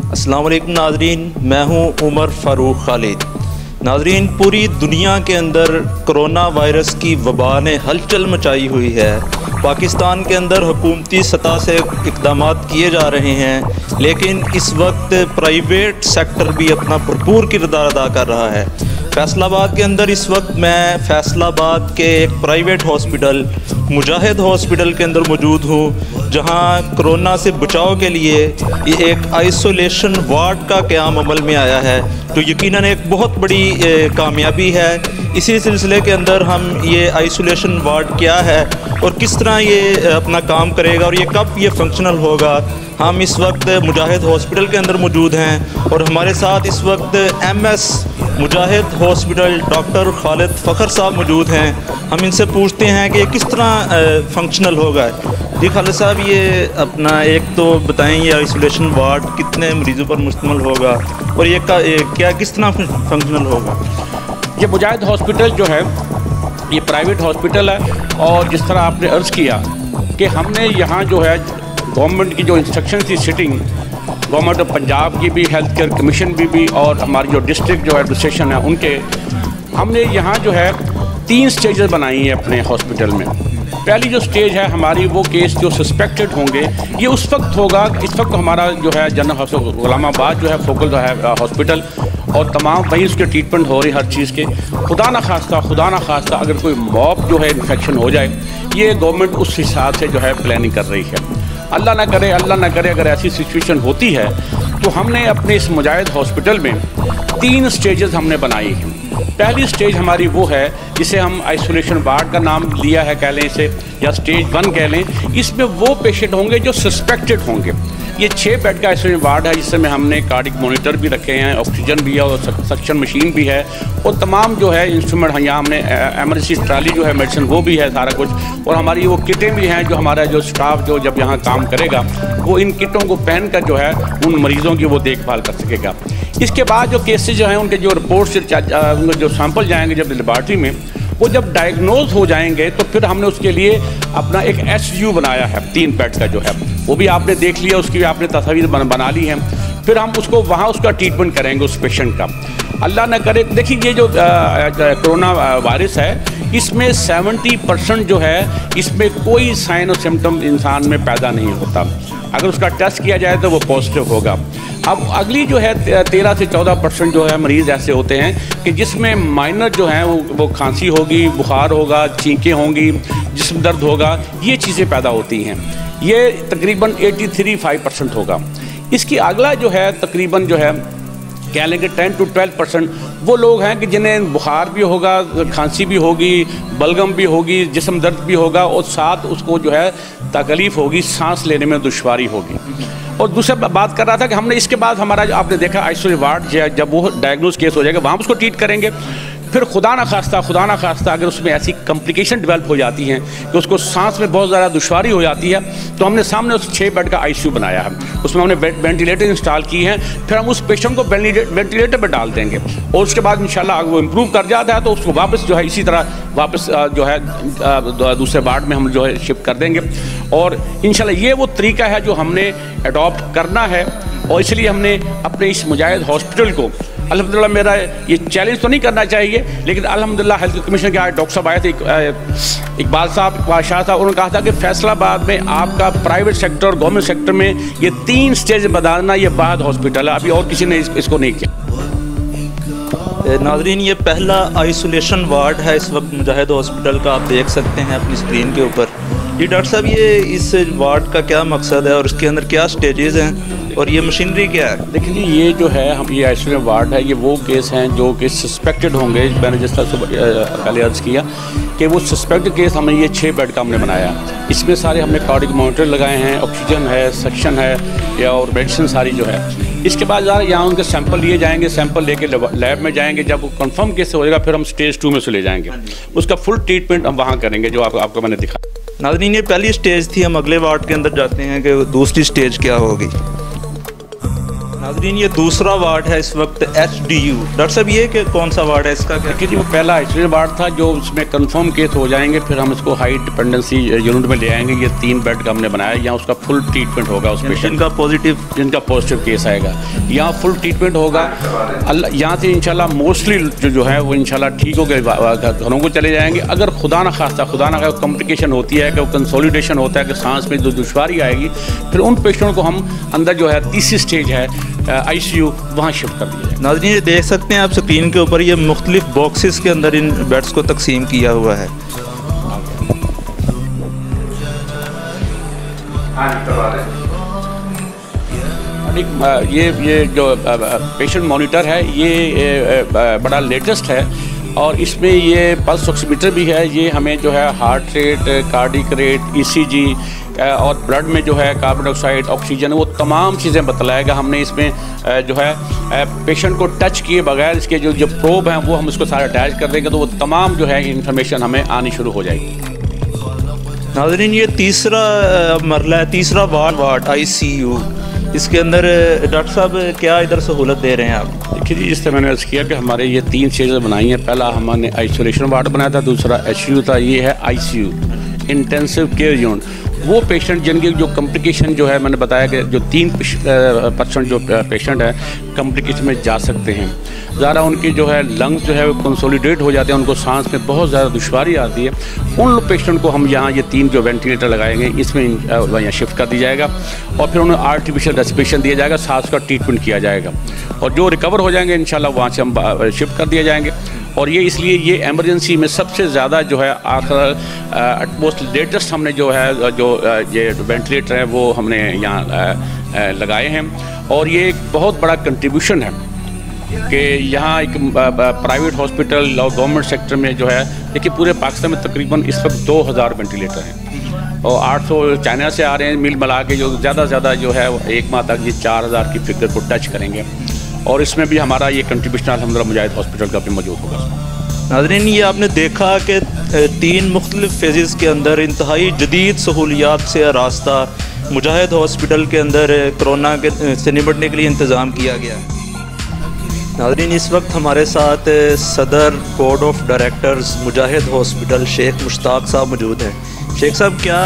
अस्सलाम वालेकुम नाज़रीन, मैं हूं उमर फ़ारूक खालिद। नाज़रीन, पूरी दुनिया के अंदर कोरोना वायरस की वबा ने हलचल मचाई हुई है। पाकिस्तान के अंदर हुकूमती सतह से इक़दाम किए जा रहे हैं, लेकिन इस वक्त प्राइवेट सेक्टर भी अपना भरपूर किरदार अदा कर रहा है। फैसलाबाद के अंदर इस वक्त मैं फैसलाबाद के एक प्राइवेट हॉस्पिटल मुजाहिद हॉस्पिटल के अंदर मौजूद हूँ, जहाँ कोरोना से बचाव के लिए ये एक आइसोलेशन वार्ड का क़याम अमल में आया है, जो यकीनन एक बहुत बड़ी कामयाबी है। इसी सिलसिले के अंदर हम ये आइसोलेशन वार्ड क्या है और किस तरह ये अपना काम करेगा और ये कब ये फंक्शनल होगा, हम इस वक्त मुजाहिद हॉस्पिटल के अंदर मौजूद हैं और हमारे साथ इस वक्त MS मुजाहिद हॉस्पिटल डॉक्टर खालिद फ़खर साहब मौजूद हैं। हम इनसे पूछते हैं कि किस तरह फंक्शनल होगा। जी खालिद साहब, ये अपना एक तो बताएं, ये आइसोलेशन वार्ड कितने मरीज़ों पर मुश्तमिल होगा और ये क्या किस तरह फंक्शनल होगा? ये मुजाहिद हॉस्पिटल जो है ये प्राइवेट हॉस्पिटल है, और जिस तरह आपने अर्ज़ किया कि हमने यहाँ जो है गवर्नमेंट की जो इंस्ट्रक्शन थी सिटिंग गवर्नमेंट ऑफ पंजाब की भी, हेल्थ केयर कमीशन भी और हमारी जो डिस्ट्रिक्ट जो एडमिनिस्ट्रेशन है उनके, हमने यहाँ जो है 3 स्टेजेस बनाई हैं अपने हॉस्पिटल में। पहली जो स्टेज है हमारी, वो केस जो सस्पेक्टेड होंगे ये उस वक्त होगा। इस वक्त हमारा जो है जनरल हॉस्पिटल गुलामाबाद जो है फोकल जो है हॉस्पिटल, और तमाम वही उसके ट्रीटमेंट हो रही हर चीज़ के। खुदा ना खास्ता अगर कोई मौत जो है इन्फेक्शन हो जाए, ये गवर्नमेंट उस हिसाब से जो है प्लानिंग कर रही है। अल्लाह ना करे अगर ऐसी सिचुएशन होती है तो हमने अपने इस मुजाहिद हॉस्पिटल में 3 स्टेजेस हमने बनाई हैं। पहली स्टेज हमारी वो है जिसे हम आइसोलेशन वार्ड का नाम लिया है, कह लें इसे, या स्टेज 1 कह लें। इसमें वो पेशेंट होंगे जो सस्पेक्टेड होंगे। ये 6 बेड का आइसोलेशन वार्ड है, जिसमें हमने कार्डिक मॉनिटर भी रखे हैं, ऑक्सीजन भी है और सक्शन मशीन भी है, और तमाम जो है इंस्ट्रूमेंट हैं। यहाँ हमने एमरजेंसी ट्राली जो है, मेडिसिन वो भी है सारा कुछ, और हमारी वो किटें भी हैं जो हमारा जो स्टाफ जो जब यहाँ काम करेगा वो इन किटों को पहन कर जो है उन मरीज़ों की वो देखभाल कर सकेगा। इसके बाद जो केसेज जो हैं उनके जो रिपोर्ट्स जो सैंपल जाएंगे जब लेबॉर्ट्री में, वो जब डायग्नोज हो जाएंगे तो फिर हमने उसके लिए अपना एक SU बनाया है 3 बेड का जो है, वो भी आपने देख लिया, उसकी भी आपने तस्वीर बना ली है। फिर हम उसको वहाँ उसका ट्रीटमेंट करेंगे उस पेशेंट का। अल्लाह न करे, देखिए ये जो कोरोना वायरस है इसमें 70% जो है इसमें कोई साइन और सिम्टम इंसान में पैदा नहीं होता। अगर उसका टेस्ट किया जाए तो वो पॉजिटिव होगा। अब अगली जो है 13 से 14% जो है मरीज़ ऐसे होते हैं कि जिसमें माइनर जो हैं वो खांसी होगी, बुखार होगा, छींकें होंगी, जिस्म दर्द होगा, ये चीज़ें पैदा होती हैं। ये तकरीबन 83-85% होगा। इसकी अगला जो है तकरीबन जो है कह लें कि 10 to 12% वो लोग हैं कि जिन्हें बुखार भी होगा, खांसी भी होगी, बलगम भी होगी, जिस्म दर्द भी होगा, और साथ उसको जो है तकलीफ़ होगी, सांस लेने में दुश्वारी होगी। और दूसरा बात कर रहा था कि हमने इसके बाद हमारा जो आपने देखा आइसोलेशन वार्ड जब वो डायग्नोज केस हो जाएगा वहाँ उसको ट्रीट करेंगे। फिर खुदा ना खास्ता अगर उसमें ऐसी कॉम्प्लिकेशन डेवलप हो जाती हैं कि उसको सांस में बहुत ज़्यादा दुश्वारी हो जाती है, तो हमने सामने उस 6 बेड का ICU बनाया है। उसमें हमने वेंटिलेटर इंस्टॉल किए हैं। फिर हम उस पेशेंट को वेंटिलेटर पर डाल देंगे, और उसके बाद इंशाल्लाह अगर वो इम्प्रूव कर जाता है तो उसको वापस जो है इसी तरह वापस जो है दूसरे वार्ड में हम जो है शिफ्ट कर देंगे। और इंशाल्लाह ये वो तरीका है जो हमने अडॉप्ट करना है, और इसलिए हमने अपने इस मुजाहिद हॉस्पिटल को अल्हम्दुलिल्लाह, मेरा ये चैलेंज तो नहीं करना चाहिए, लेकिन अल्हम्दुलिल्लाह हेल्थ कमीशन के आज डॉक्टर साहब आए थे, इकबाल साहब, शाह साहब, उन्होंने कहा था कि फैसलाबाद में आपका प्राइवेट सेक्टर और गवर्नमेंट सेक्टर में ये 3 स्टेज बदलना, ये बाद हॉस्पिटल है, अभी और किसी ने इसको नहीं किया। नाज़रीन, ये पहला आइसोलेशन वार्ड है इस वक्त मुजाहिद हॉस्पिटल का, आप देख सकते हैं अपनी स्क्रीन के ऊपर। जी डॉक्टर साहब, ये इस वार्ड का क्या मकसद है और इसके अंदर क्या स्टेजेस हैं और ये मशीनरी क्या है? देखिए जी, ये जो है हम ये आइसोलेशन वार्ड है, ये वो केस हैं जो कि सस्पेक्टेड होंगे। मैंने जिस तरह से पहले अर्ज़ किया कि वो सस्पेक्टेड केस हमने ये 6 बेड का हमने बनाया। इसमें सारे हमने कार्डिक मॉनिटर लगाए हैं, ऑक्सीजन है, सक्शन है, या और मेडिसिन सारी जो है। इसके बाद यहाँ उनके सैंपल लिए जाएंगे, सैंपल लेके लैब में जाएंगे। जब वो कंफर्म केस हो जाएगा फिर हम स्टेज 2 में से ले जाएंगे, उसका फुल ट्रीटमेंट हम वहाँ करेंगे जो आपको मैंने दिखा। नाज़रीन, ये पहली स्टेज थी, हम अगले वार्ड के अंदर जाते हैं कि दूसरी स्टेज क्या होगी। नाज़रीन ये दूसरा वार्ड है इस वक्त HDU। डॉक्टर साहब ये कि कौन सा वार्ड है, इसका क्या? देखिए जी, वो पहला आइसोलेशन वार्ड था जो उसमें कंफर्म केस हो जाएंगे, फिर हम इसको हाई डिपेंडेंसी यूनिट में ले आएंगे। ये 3 बेड का हमने बनाया, यहाँ उसका फुल ट्रीटमेंट होगा उस पेशेंट जिनका पॉजिटिव केस आएगा, यहाँ फुल ट्रीटमेंट होगा। यहाँ से इंशाल्लाह मोस्टली जो है वो इंशाल्लाह ठीक हो गए, घरों को चले जाएंगे। अगर खुदा न खास्ता कॉम्प्लिकेशन होती है कि वो कंसोलिडेशन होता है कि सांस में जो दुश्वारी आएगी, फिर उन पेशेंट को हम अंदर जो है तीसरी स्टेज है ICU, वहाँ शिफ्ट कर दिया जाए। नाज़रीन ये देख सकते हैं आप स्क्रीन के ऊपर, ये मुख्तलिफ बॉक्सेस के अंदर इन बेड्स को तकसीम किया हुआ है। ये जो पेशेंट मॉनिटर है ये बड़ा लेटेस्ट है, और इसमें ये पल्स ऑक्सीमीटर भी है। ये हमें जो है heart rate, cardiac rate, ECG और ब्लड में जो है कार्बन डाइऑक्साइड, ऑक्सीजन, वो तमाम चीज़ें बतलाएगा। हमने इसमें जो है पेशेंट को टच किए बगैर इसके जो प्रोब हैं वो हम इसको सारा अटैच कर देंगे, तो वो तमाम जो है इंफॉर्मेशन हमें आनी शुरू हो जाएगी। नाज़रीन ये तीसरा मरला है, तीसरा वार्ड ICU। इसके अंदर डॉक्टर साहब क्या इधर सहूलत दे रहे हैं आप? देखिए जी, जिस तरह मैंने अर्ज़ किया कि हमारे ये 3 चीज़ें बनाई हैं। पहला हमने आइसोलेशन वार्ड बनाया था, दूसरा HDU था, ये है ICU, इंटेंसिव केयर यूनिट। वो पेशेंट जिनकी जो कम्प्लिकेशन जो है, मैंने बताया कि जो 3% जो पेशेंट है कम्प्लिकेशन में जा सकते हैं, ज़्यादा उनकी जो है लंग्स जो है वो कंसोलिडेट हो जाते हैं, उनको सांस में बहुत ज़्यादा दुश्वारी आती है, उन पेशेंट को हम यहाँ ये 3 जो वेंटिलेटर लगाएंगे इसमें यहाँ शिफ्ट कर दिया जाएगा, और फिर उन्हें आर्टिफिशियल रेस्पिरेशन दिया जाएगा, सांस का ट्रीटमेंट किया जाएगा, और जो रिकवर हो जाएंगे इंशाल्लाह वहाँ से हम शिफ्ट कर दिए जाएंगे। और ये इसलिए ये एमरजेंसी में सबसे ज़्यादा जो है मोस्ट लेटेस्ट हमने जो है ये वेंटिलेटर है वो हमने यहाँ लगाए हैं, और ये एक बहुत बड़ा कंट्रीब्यूशन है कि यहाँ एक प्राइवेट हॉस्पिटल और गवर्नमेंट सेक्टर में जो है, देखिए पूरे पाकिस्तान में तकरीबन इस वक्त 2000 वेंटिलेटर हैं, और 800 चाइना से आ रहे हैं। मिल मिला के जो ज़्यादा से ज़्यादा जो है एक माह तक ये 4000 की फिगर को टच करेंगे, और इसमें भी हमारा ये कंट्रीब्यूशन अल्हम्दुलिल्लाह मुजाहिद हॉस्पिटल का भी मौजूद होगा। नाज़रीन ये आपने देखा कि 3 मुख्तलिफ फेजेस के अंदर इंतहाई जदीद सहूलियात से रास्ता मुजाहिद हॉस्पिटल के अंदर कोरोना से निपटने के लिए इंतज़ाम किया गया। नाज़रीन इस वक्त हमारे साथ सदर board of directors Mujahid hospital Sheikh Mushtaq साहब मौजूद हैं। शेख साहब क्या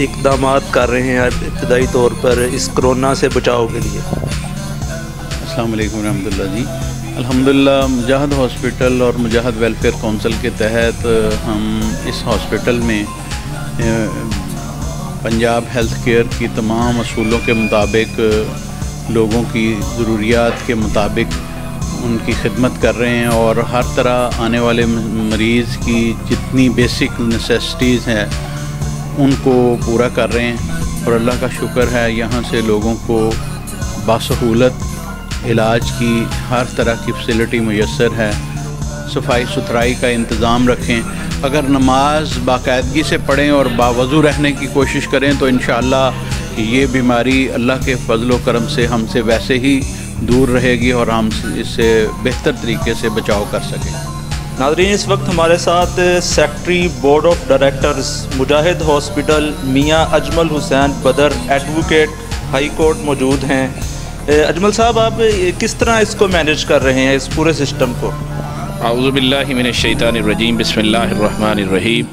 इक़दाम कर रहे हैं इब्तदाई तौर पर इस कोरोना से बचाव के लिए? अस्सलाम वालेकुम रहमतुल्लाह जी। अल्हम्दुलिल्लाह मुजाहिद हॉस्पिटल और मुजाहिद वेलफेयर काउंसिल के तहत हम इस हॉस्पिटल में पंजाब हेल्थ केयर की तमाम असूलों के मुताबिक, लोगों की ज़रूरियात के मुताबिक उनकी खिदमत कर रहे हैं, और हर तरह आने वाले मरीज़ की जितनी बेसिक नेसेसिटीज़ हैं उनको पूरा कर रहे हैं। और अल्लाह का शुक्र है यहाँ से लोगों को बासहूलत इलाज की हर तरह की फैसिलिटी मुयस्सर है। सफाई सुथराई का इंतज़ाम रखें, अगर नमाज बाकायदगी से पढ़ें और बावज़ू रहने की कोशिश करें तो इंशाअल्लाह ये बीमारी अल्लाह के फजल व करम से हमसे वैसे ही दूर रहेगी और हम इससे बेहतर तरीके से बचाव कर सकें। नाज़रीन इस वक्त हमारे साथ secretary board of directors Mujahid hospital मियाँ अजमल हुसैन बदर एडवोकेट हाई कोर्ट मौजूद हैं। अजमल साहब आप किस तरह इसको मैनेज कर रहे हैं इस पूरे सिस्टम को? आऊज़ु बिल्लाहि मिनश शैतानिर रजीम, बिस्मिल्लाहिर रहमानिर रहीम।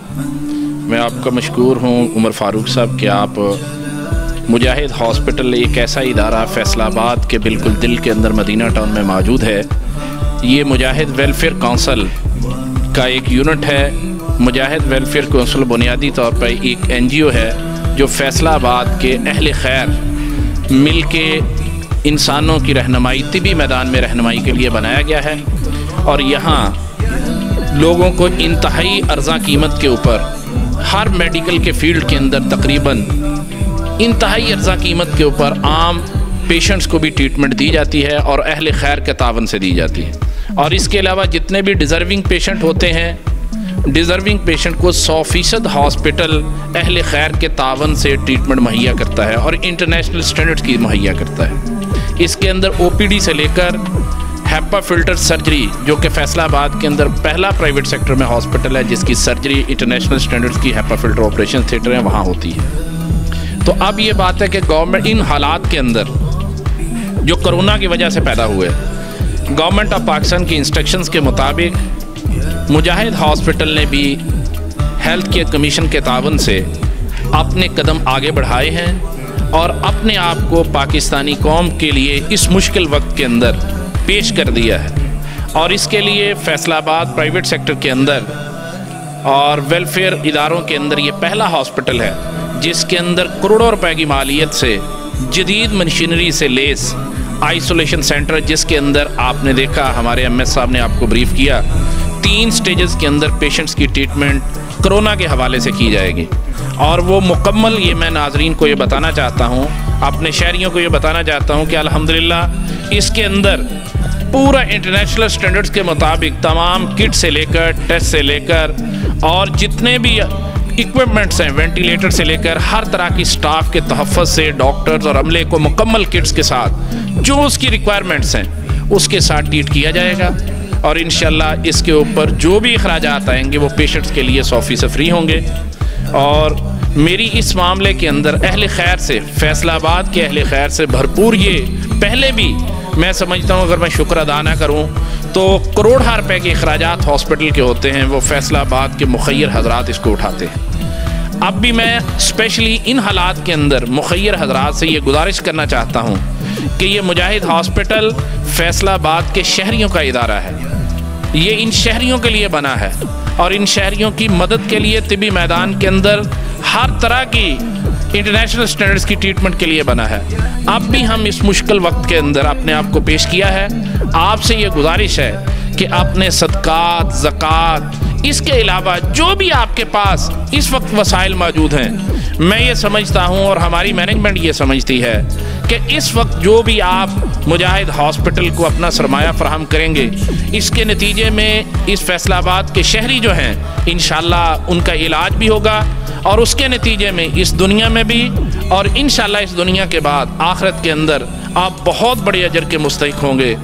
मैं आपका मशकूर हूँ उमर फ़ारूक साहब कि आप मुजाहिद हॉस्पिटल एक ऐसा इदारा फैसलाबाद के बिल्कुल दिल के अंदर मदीना टाउन में मौजूद है। ये मुजाहिद वेलफेयर काउंसिल का एक यूनिट है। मुजाहिद वेलफेयर काउंसिल बुनियादी तौर पर एक NGO है जो फैसलाबाद के अहले खैर मिल के इंसानों की रहनुमाई, तिबी मैदान में रहनुमाई के लिए बनाया गया है, और यहाँ लोगों को इंतहाई अर्ज़ा कीमत के ऊपर हर मेडिकल के फील्ड के अंदर तकरीबन इंतहाई अर्ज़ा कीमत के ऊपर आम पेशेंट्स को भी ट्रीटमेंट दी जाती है और अहले खैर के तावन से दी जाती है। और इसके अलावा जितने भी डिज़र्विंग पेशेंट होते हैं, डिज़र्विंग पेशेंट को 100% हॉस्पिटल अहले खैर के तावन से ट्रीटमेंट मुहैया करता है और इंटरनेशनल स्टैंडर्ड्स की मुहैया करता है। इसके अंदर OPD से लेकर हैपा फिल्टर सर्जरी, जो कि फैसलाबाद के अंदर पहला प्राइवेट सेक्टर में हॉस्पिटल है जिसकी सर्जरी इंटरनेशनल स्टैंडर्ड्स की हैपा फिल्टर ऑपरेशन थिएटर है, वहाँ होती है। तो अब ये बात है कि गवर्नमेंट इन हालात के अंदर जो कोरोना की वजह से पैदा हुए। गवर्नमेंट ऑफ पाकिस्तान की इंस्ट्रक्शंस के मुताबिक मुजाहिद हॉस्पिटल ने भी हेल्थ केयर कमीशन के तावन से अपने कदम आगे बढ़ाए हैं और अपने आप को पाकिस्तानी कौम के लिए इस मुश्किल वक्त के अंदर पेश कर दिया है। और इसके लिए फैसलाबाद प्राइवेट सेक्टर के अंदर और वेलफेयर इदारों के अंदर ये पहला हॉस्पिटल है जिसके अंदर करोड़ों रुपए की मालियत से जदीद मशीनरी से लेस आइसोलेशन सेंटर, जिसके अंदर आपने देखा, हमारे एमएस साहब ने आपको ब्रीफ किया, 3 स्टेजेस के अंदर पेशेंट्स की ट्रीटमेंट कोरोना के हवाले से की जाएगी। और वो मुकम्मल, ये मैं नाजरीन को ये बताना चाहता हूँ, अपने शहरियों को ये बताना चाहता हूँ कि अल्हम्दुलिल्लाह इसके अंदर पूरा इंटरनेशनल स्टैंडर्ड्स के मुताबिक तमाम किट से लेकर, टेस्ट से लेकर और जितने भी इक्विपमेंट्स हैं, वेंटिलेटर से लेकर हर तरह की स्टाफ के तहफ़्फ़ुज़ से डॉक्टर्स और अमले को मुकम्मल किट्स के साथ जो उसकी रिक्वायरमेंट्स हैं उसके साथ ट्रीट किया जाएगा। और इंशाल्लाह इसके ऊपर जो भी अखराजात आएंगे वो पेशेंट्स के लिए 100% फ्री होंगे। और मेरी इस मामले के अंदर अहले खैर से, फैसलाबाद के अहले खैर से भरपूर, ये पहले भी मैं समझता हूँ अगर मैं शुक्र अदा ना करूँ तो करोड़ों रुपए के अखराजात हॉस्पिटल के होते हैं, वो फैसलाबाद के मुखय्यर हजरात इसको उठाते हैं। अब भी मैं स्पेशली इन हालात के अंदर मुखय्यर हजरात से ये गुजारिश करना चाहता हूँ कि ये मुजाहिद हॉस्पिटल फैसलाबाद के शहरियों का इदारा है, ये इन शहरियों के लिए बना है और इन शहरियों की मदद के लिए तिबी मैदान के अंदर हर तरह की इंटरनेशनल स्टैंडर्ड्स की ट्रीटमेंट के लिए बना है। अब भी हम इस मुश्किल वक्त के अंदर अपने आप को पेश किया है। आपसे ये गुजारिश है कि अपने सदकात, ज़कात, इसके अलावा जो भी आपके पास इस वक्त वसाइल मौजूद हैं, मैं ये समझता हूँ और हमारी मैनेजमेंट ये समझती है कि इस वक्त जो भी आप मुजाहिद हॉस्पिटल को अपना सरमाया फराहम करेंगे, इसके नतीजे में इस फैसलाबाद के शहरी जो हैं इंशाल्लाह उनका इलाज भी होगा और उसके नतीजे में इस दुनिया में भी और इंशाल्लाह इस दुनिया के बाद आखिरत के अंदर आप बहुत बड़े अजर के मुस्तहिक होंगे।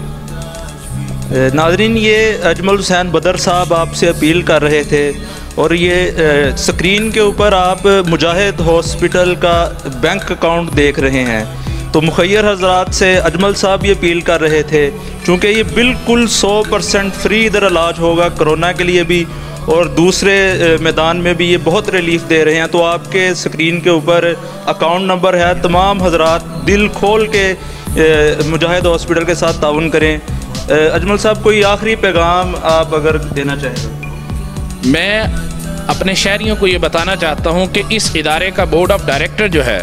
नाज़रीन, ये अजमल हुसैन बदर साहब आपसे अपील कर रहे थे और ये स्क्रीन के ऊपर आप मुजाहिद हॉस्पिटल का बैंक अकाउंट देख रहे हैं। तो मुखय्यर हजरात से अजमल साहब ये अपील कर रहे थे, चूँकि ये बिल्कुल 100% फ्री इधर इलाज होगा कोरोना के लिए भी और दूसरे मैदान में भी ये बहुत रिलीफ दे रहे हैं। तो आपके स्क्रीन के ऊपर अकाउंट नंबर है, तमाम हजरात दिल खोल के मुजाहिद हॉस्पिटल के साथ ताउन करें। अजमल साहब, कोई आखिरी पैगाम आप अगर देना चाहें? मैं अपने शहरियों को ये बताना चाहता हूँ कि इस इदारे का बोर्ड ऑफ डायरेक्टर जो है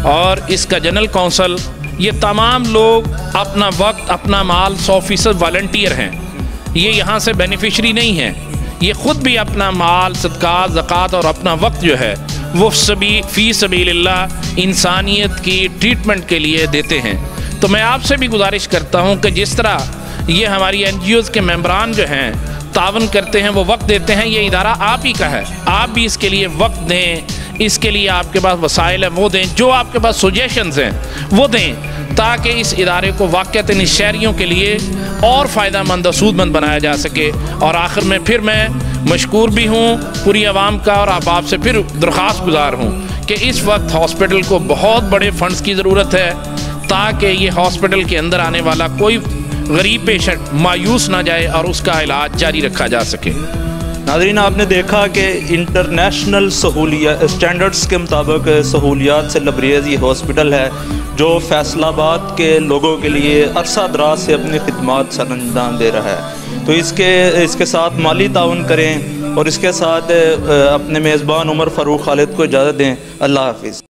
और इसका जनरल काउंसिल, ये तमाम लोग अपना वक्त, अपना माल 100% वॉलंटियर हैं। ये यहाँ से बेनिफिशरी नहीं हैं, ये ख़ुद भी अपना माल, सदका, ज़कात और अपना वक्त जो है वो सभी फ़ी सबीलिल्लाह इंसानियत की ट्रीटमेंट के लिए देते हैं। तो मैं आपसे भी गुजारिश करता हूँ कि जिस तरह ये हमारी NGOs के मेंबरान जो हैं तावन करते हैं, वो वक्त देते हैं, ये इदारा आप ही का है, आप भी इसके लिए वक्त दें, इसके लिए आपके पास वसाइल है वो दें, जो आपके पास सजेशंस हैं वो दें, ताकि इस इदारे को वाक़अतन इस शहरियों के लिए और फ़ायदेमंद और सूदमंद बनाया जा सके। और आखिर में फिर मैं मशकूर भी हूँ पूरी आवाम का और आपसे फिर दरख्वास्त गुजार हूँ कि इस वक्त हॉस्पिटल को बहुत बड़े फंड्स की ज़रूरत है ताकि ये हॉस्पिटल के अंदर आने वाला कोई गरीब पेशेंट मायूस ना जाए और उसका इलाज जारी रखा जा सके। नाज़रीन, आपने देखा कि इंटरनेशनल स्टैंडर्ड्स के मुताबिक सहूलियात से लबरेज ये हॉस्पिटल है जो फैसलाबाद के लोगों के लिए अरसा दराज से अपनी खिदमात सर अंजाम दे रहा है। तो इसके साथ माली ताउन करें और इसके साथ अपने मेज़बान उमर फ़ारूक खालिद को इजाज़त दें। अल्लाह हाफ़िज़।